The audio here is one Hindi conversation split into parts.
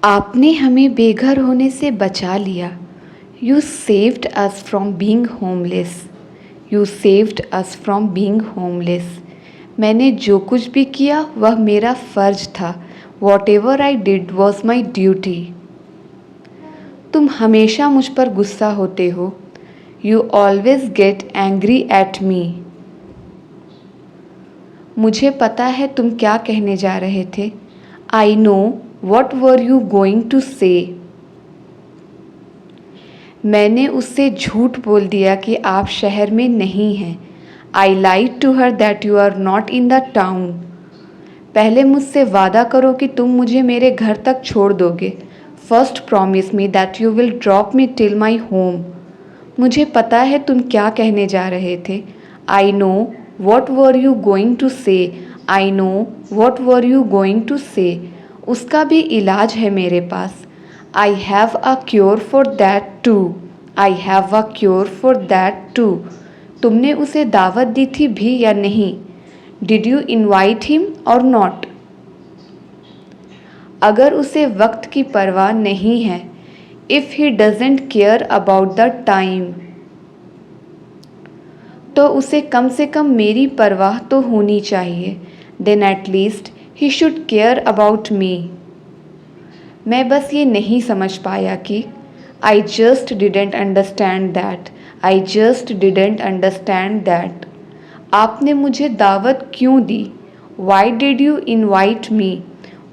आपने हमें बेघर होने से बचा लिया। You saved us from being homeless. You saved us from being homeless. मैंने जो कुछ भी किया वह मेरा फ़र्ज था। Whatever I did was my duty. तुम हमेशा मुझ पर गुस्सा होते हो। You always get angry at me. मुझे पता है तुम क्या कहने जा रहे थे। I know what were you going to say. मैंने उससे झूठ बोल दिया कि आप शहर में नहीं हैं। I lied to her that you are not in the town. पहले मुझसे वादा करो कि तुम मुझे मेरे घर तक छोड़ दोगे। First promise me that you will drop me till my home. मुझे पता है तुम क्या कहने जा रहे थे। I know what were you going to say. I know what were you going to say. उसका भी इलाज है मेरे पास। I have a cure for that too. I have a cure for that too. तुमने उसे दावत दी थी भी या नहीं। डिड यू इनवाइट हिम और नॉट। अगर उसे वक्त की परवाह नहीं है, if he doesn't care about the time, तो उसे कम से कम मेरी परवाह तो होनी चाहिए। Then at least he should care about me. मैं बस ये नहीं समझ पाया कि I just didn't understand that. I just didn't understand that. आपने मुझे दावत क्यों दी। Why did you invite me.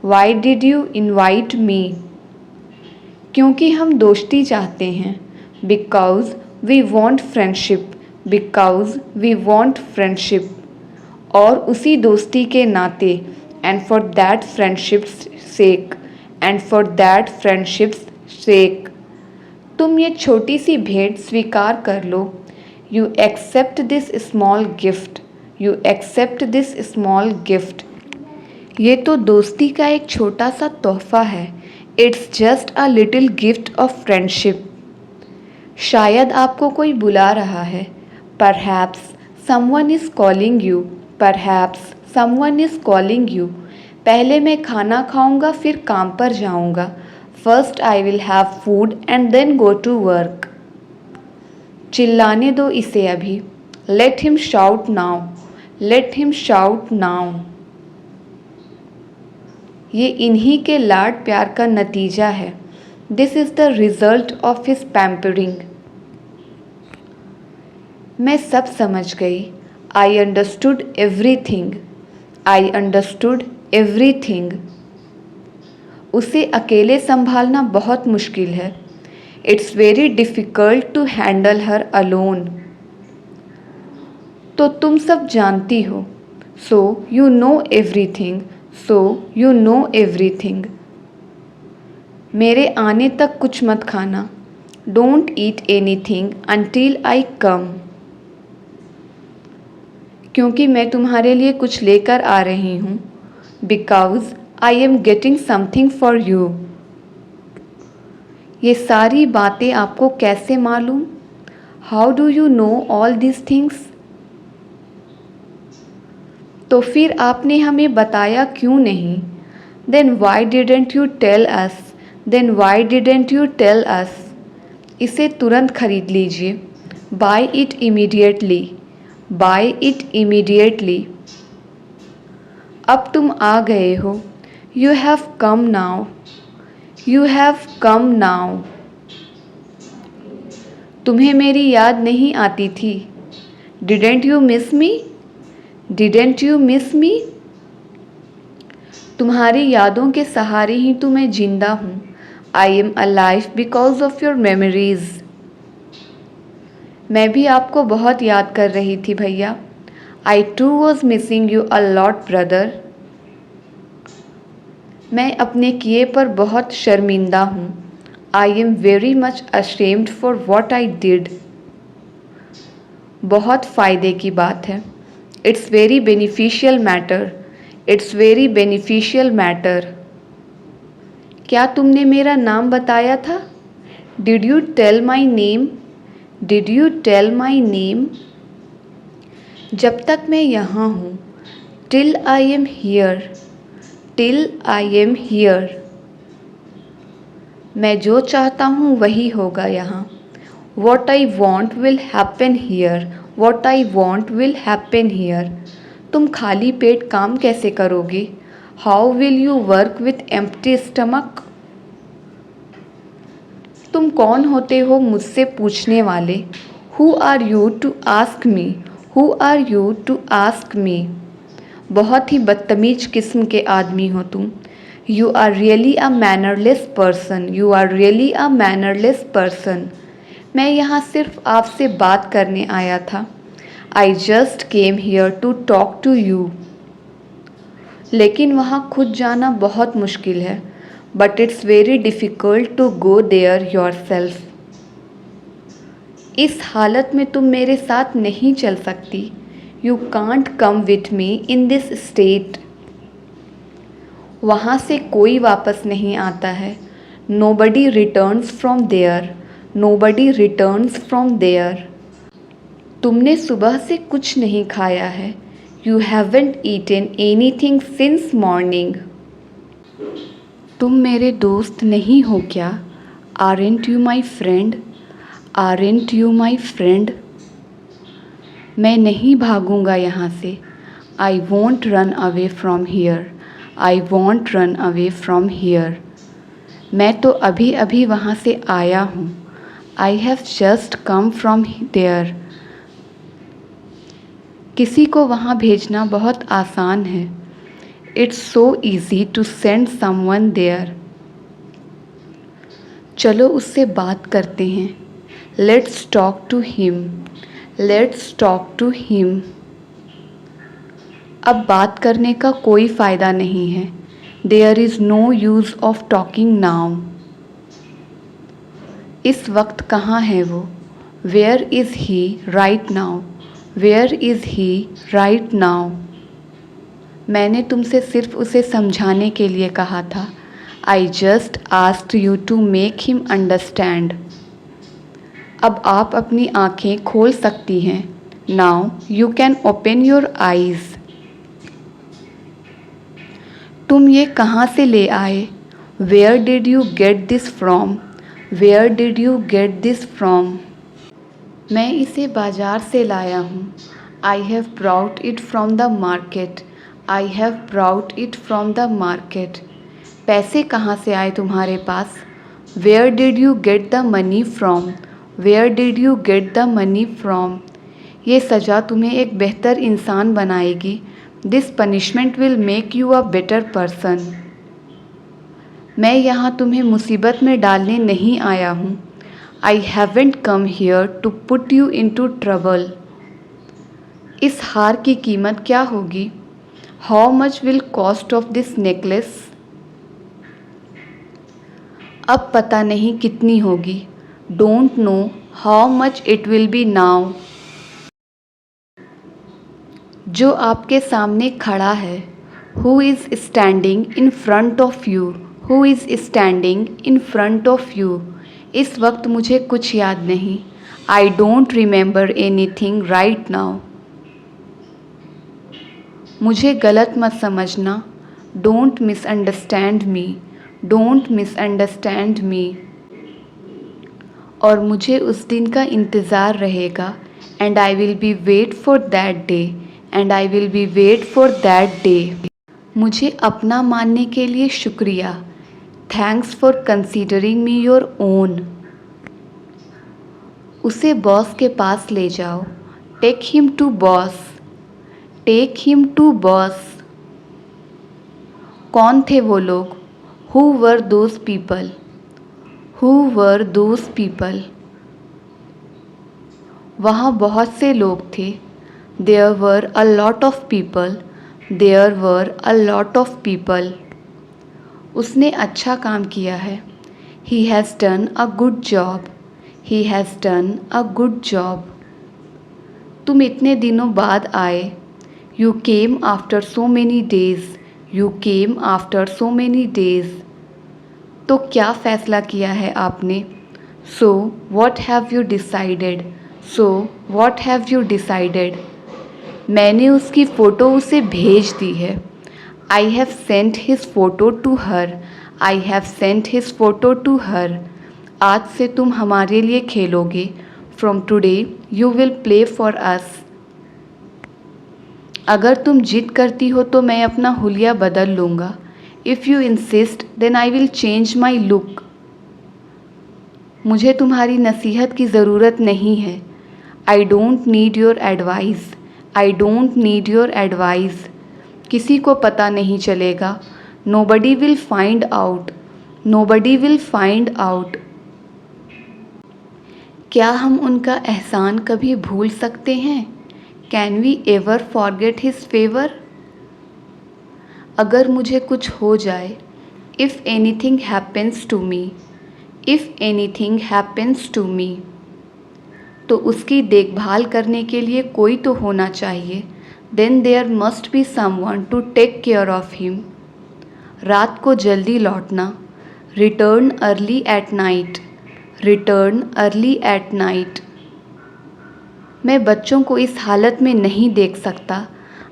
Why did you invite me. क्योंकि हम दोस्ती चाहते हैं। Because we want friendship. Because we want friendship. और उसी दोस्ती के नाते and for that friendship's sake. And for that friendship's sake. तुम ये छोटी सी भेंट स्वीकार कर लो। You accept this small gift. You accept this small gift. ये तो दोस्ती का एक छोटा सा तोहफा है। It's just a little gift of friendship. शायद आपको कोई बुला रहा है। Perhaps someone is calling you. Perhaps someone is calling you. पहले मैं खाना खाऊंगा फिर काम पर जाऊंगा। First I will have food and then go to work. चिल्लाने दो इसे अभी। Let him shout now. Let him shout now. ये इन्हीं के लाड प्यार का नतीजा है। This is the result of his pampering. मैं सब समझ गई। I understood everything. I understood everything. उसे अकेले संभालना बहुत मुश्किल है। It's very difficult to handle her alone. तो तुम सब जानती हो। So you know everything. So you know everything. मेरे आने तक कुछ मत खाना। Don't eat anything until I come. क्योंकि मैं तुम्हारे लिए कुछ लेकर आ रही हूँ। Because I am getting something for you. ये सारी बातें आपको कैसे मालूम। How do you know all this things. तो फिर आपने हमें बताया क्यों नहीं। Then why didn't you tell us. Then why didn't you tell us. इसे तुरंत खरीद लीजिए। Buy it immediately. Buy it immediately. अब तुम आ गए हो। You have come now. You have come now. तुम्हें मेरी याद नहीं आती थी। Didn't you miss me. Didn't you miss me. तुम्हारी यादों के सहारे ही तो मैं जिंदा हूँ। I am alive because of your memories. मैं भी आपको बहुत याद कर रही थी भैया। I too was missing you a lot brother. मैं अपने किए पर बहुत शर्मिंदा हूँ। I am very much ashamed for what I did. बहुत फ़ायदे की बात है। It's very beneficial matter. It's very beneficial matter. क्या तुमने मेरा नाम बताया था। Did you tell my name. Did you tell my name. जब तक मैं यहाँ हूँ। Till I am here. Till I am here. मैं जो चाहता हूँ वही होगा यहाँ। What I want will happen here. What I want will happen here. तुम खाली पेट काम कैसे करोगे? How will you work with empty stomach? तुम कौन होते हो मुझसे पूछने वाले? Who are you to ask me? Who are you to ask me? बहुत ही बदतमीज किस्म के आदमी हो तुम। You are really a mannerless person. You are really a mannerless person. मैं यहाँ सिर्फ आपसे बात करने आया था। I just came here to talk to you. लेकिन वहाँ खुद जाना बहुत मुश्किल है। But it's very difficult to go there yourself. इस हालत में तुम मेरे साथ नहीं चल सकती। You can't come with me in this state. वहाँ से कोई वापस नहीं आता है। Nobody returns from there. Nobody returns from there. तुमने सुबह से कुछ नहीं खाया है। You haven't eaten anything since morning. तुम मेरे दोस्त नहीं हो क्या? Aren't you my friend? Aren't you my friend? मैं नहीं भागूंगा यहाँ से। I won't run away from here. I won't run away from here. मैं तो अभी अभी वहाँ से आया हूँ। I have just come from there. किसी को वहाँ भेजना बहुत आसान है। It's so easy to send someone there. चलो उससे बात करते हैं। Let's talk to him. Let's talk to him. अब बात करने का कोई फ़ायदा नहीं है। There is no use of talking now. इस वक्त कहाँ है वो? Where is he right now? Where is he right now? मैंने तुमसे सिर्फ उसे समझाने के लिए कहा था। I just asked you to make him understand. अब आप अपनी आँखें खोल सकती हैं। Now you can open your eyes. तुम ये कहाँ से ले आए? Where did you get this from? Where did you get this from? मैं इसे बाज़ार से लाया हूँ। I have brought it from the market. I have brought it from the market. पैसे कहाँ से आए तुम्हारे पास? Where did you get the money from? Where did you get the money from? ये सज़ा तुम्हें एक बेहतर इंसान बनाएगी। This punishment will make you a better person. मैं यहाँ तुम्हें मुसीबत में डालने नहीं आया हूँ। I haven't come here to put you into trouble. इस हार की कीमत क्या होगी? How much will cost of this necklace? अब पता नहीं कितनी होगी। Don't know how much it will be now. जो आपके सामने खड़ा है। Who is standing in front of you? Who is standing in front of you? इस वक्त मुझे कुछ याद नहीं। I don't remember anything right now. मुझे गलत मत समझना। Don't misunderstand me. Don't misunderstand me. और मुझे उस दिन का इंतज़ार रहेगा। And I will be wait for that day. And I will be wait for that day. मुझे अपना मानने के लिए शुक्रिया। Thanks for considering me your own. उसे बॉस के पास ले जाओ। Take him to boss. Take him to boss. कौन थे वो लोग? Who were those people? Who were those people? वहाँ बहुत से लोग थे। There were a lot of people. There were a lot of people. उसने अच्छा काम किया है। He has done a good job. He has done a good job. तुम इतने दिनों बाद आए। You came after so many days. You came after so many days. तो क्या फ़ैसला किया है आपने? So what have you decided? So what have you decided? मैंने उसकी फ़ोटो उसे भेज दी है। I have sent his photo to her. I have sent his photo to her. आज से तुम हमारे लिए खेलोगे। From today you will play for us. अगर तुम जिद करती हो तो मैं अपना हुलिया बदल लूँगा। If you insist then I will change my look. मुझे तुम्हारी नसीहत की ज़रूरत नहीं है। I don't need your advice. I don't need your advice. किसी को पता नहीं चलेगा। Nobody will find out. Nobody will find out. क्या हम उनका एहसान कभी भूल सकते हैं? Can we ever forget his favour? अगर मुझे कुछ हो जाए, if anything happens to me, if anything happens to मी, तो उसकी देखभाल करने के लिए कोई तो होना चाहिए। Then there must be someone to take care of him. रात को जल्दी लौटना। Return early at night. Return early at night. मैं बच्चों को इस हालत में नहीं देख सकता।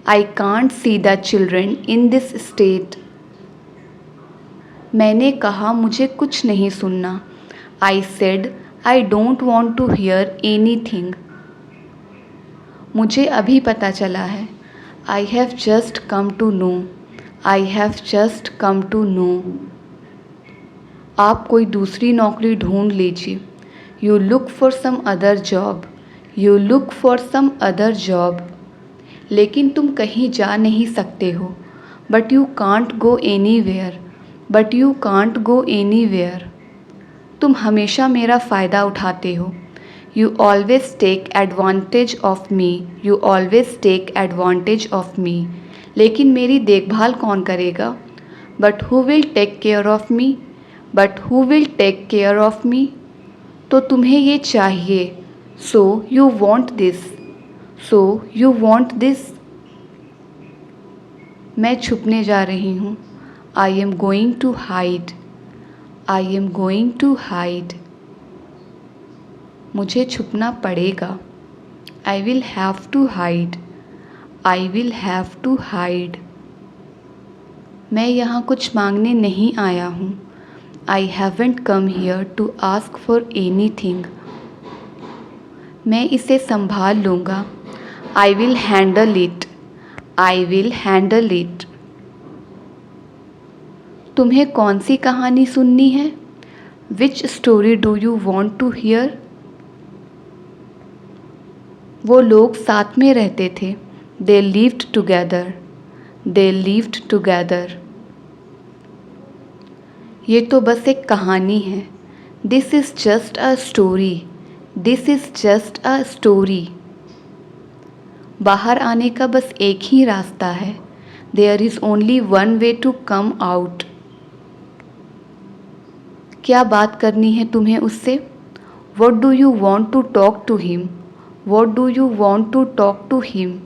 I can't see the children in this state. मैंने कहा मुझे कुछ नहीं सुनना। I said I don't want to hear anything. मुझे अभी पता चला है। I have just come to know. I have just come to know. आप कोई दूसरी नौकरी ढूंढ लीजिए। You look for some other job. You look for some other job. लेकिन तुम कहीं जा नहीं सकते हो। But you can't go anywhere. But you can't go anywhere. तुम हमेशा मेरा फ़ायदा उठाते हो। You always take advantage of me. You always take advantage of me. लेकिन मेरी देखभाल कौन करेगा? But who will take care of me? But who will take care of me? तो तुम्हें ये चाहिए। So you want this. So you want this. मैं छुपने जा रही हूँ। I am going to hide. I am going to hide. मुझे छुपना पड़ेगा। I will have to hide. I will have to hide. मैं यहाँ कुछ मांगने नहीं आया हूँ। I haven't come here to ask for anything. मैं इसे संभाल लूँगा। आई will handle it. I will handle it. तुम्हें कौन सी कहानी सुननी है? Which story do you want to hear? वो लोग साथ में रहते थे। They lived together. They lived together. ये तो बस एक कहानी है। This is just a story. This is just a story. बाहर आने का बस एक ही रास्ता है। There is only one way to come out. क्या बात करनी है तुम्हें उससे? What do you want to talk to him? What do you want to talk to him?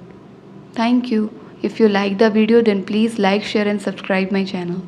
Thank you. If you like the video then please like, share and subscribe my channel.